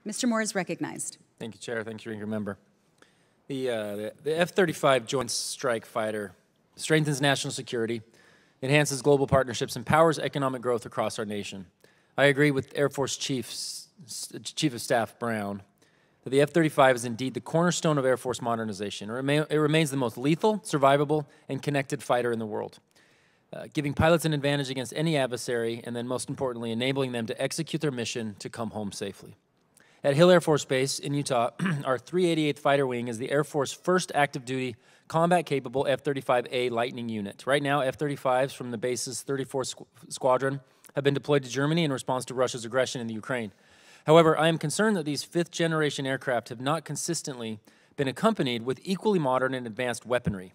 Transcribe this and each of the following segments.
Mr. Moore is recognized. Thank you, Chair. Thank you, Ranking Member. The F-35 Joint Strike Fighter strengthens national security, enhances global partnerships, and powers economic growth across our nation. I agree with Air Force Chief of Staff Brown that the F-35 is indeed the cornerstone of Air Force modernization. It remains the most lethal, survivable, and connected fighter in the world, giving pilots an advantage against any adversary, and then most importantly, enabling them to execute their mission to come home safely. At Hill Air Force Base in Utah, our 388th Fighter Wing is the Air Force's first active-duty, combat-capable F-35A Lightning unit. Right now, F-35s from the base's 34th Squadron have been deployed to Germany in response to Russia's aggression in the Ukraine. However, I am concerned that these fifth-generation aircraft have not consistently been accompanied with equally modern and advanced weaponry.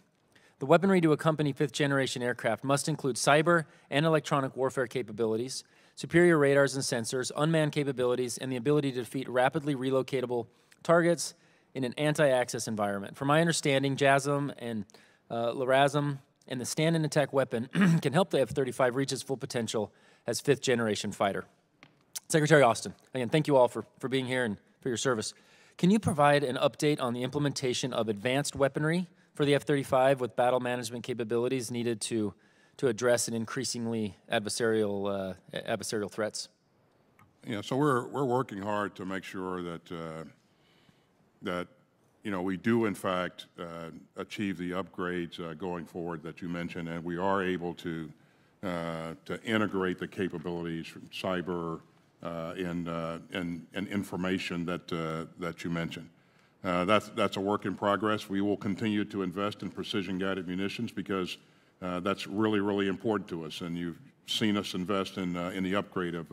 The weaponry to accompany fifth-generation aircraft must include cyber and electronic warfare capabilities, superior radars and sensors, unmanned capabilities, and the ability to defeat rapidly relocatable targets in an anti-access environment. From my understanding, JASSM and LRASM and the stand-and attack weapon can help the F-35 reach its full potential as fifth-generation fighter. Secretary Austin, again, thank you all for being here and for your service. Can you provide an update on the implementation of advanced weaponry for the F-35 with battle management capabilities needed to address an increasingly adversarial threats? Yeah, so we're working hard to make sure that that we do in fact achieve the upgrades going forward that you mentioned, and we are able to integrate the capabilities from cyber and information that you mentioned. That's a work in progress. We will continue to invest in precision-guided munitions because that's really, really important to us, and you've seen us invest in the upgrade of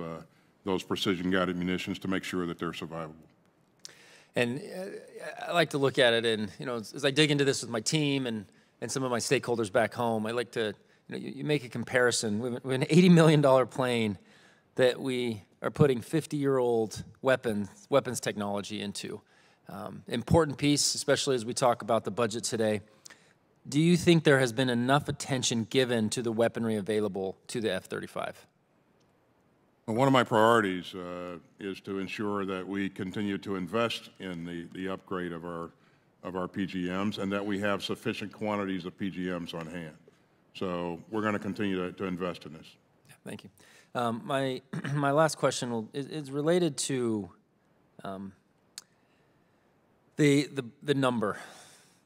those precision-guided munitions to make sure that they're survivable. And I like to look at it, and as I dig into this with my team and some of my stakeholders back home, I like to, you make a comparison. We have an $80 million plane that we are putting 50-year-old weapons technology into. Important piece, especially as we talk about the budget today. Do you think there has been enough attention given to the weaponry available to the F-35? Well, one of my priorities is to ensure that we continue to invest in the upgrade of our PGMs and that we have sufficient quantities of PGMs on hand. So we're going to continue to invest in this. Yeah, thank you. My last question is related to the number.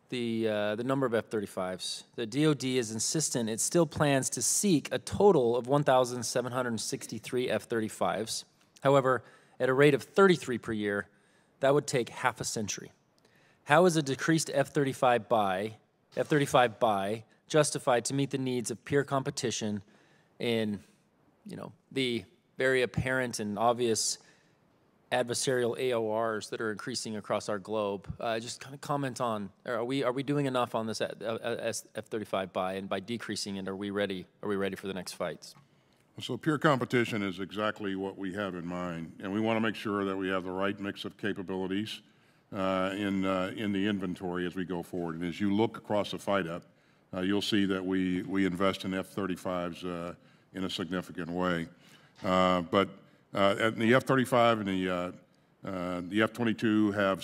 The number of F-35s. The DoD is insistent it still plans to seek a total of 1,763 F-35s. However, at a rate of 33 per year, that would take half a century. How is a decreased F-35 buy justified to meet the needs of peer competition in, the very apparent and obvious adversarial AORs that are increasing across our globe? Just kind of comment on, are we doing enough on this F-35 buy, and by decreasing it, are we ready for the next fights? So peer competition is exactly what we have in mind, and we want to make sure that we have the right mix of capabilities in the inventory as we go forward. And as you look across the fight-up, you'll see that we invest in F-35s in a significant way. But the F-35 and the F-22 have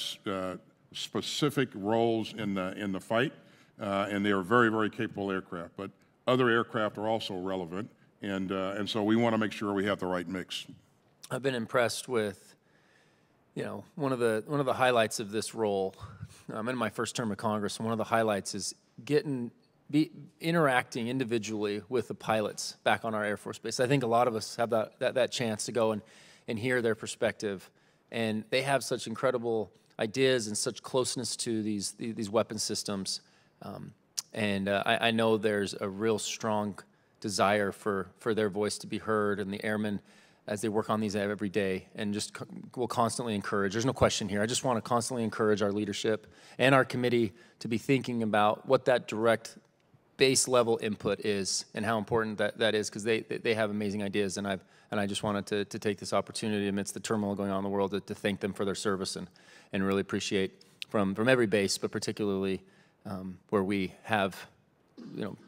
specific roles in the fight, and they are very, very capable aircraft. But other aircraft are also relevant, and so we want to make sure we have the right mix. I've been impressed with, one of the highlights of this role. I'm in my first term of Congress, and one of the highlights is interacting individually with the pilots back on our Air Force Base. I think a lot of us have that chance to go and hear their perspective, and they have such incredible ideas and such closeness to these weapon systems, and I know there's a real strong desire for their voice to be heard, and the airmen, as they work on these every day, and just will constantly encourage. There's no question here. I just want to constantly encourage our leadership and our committee to be thinking about what that direct base level input is and how important that is, because they have amazing ideas, and I just wanted to take this opportunity amidst the turmoil going on in the world to thank them for their service and really appreciate from every base, but particularly where we have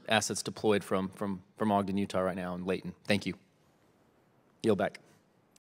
assets deployed from Ogden, Utah right now, and Layton. Thank you. Yield back.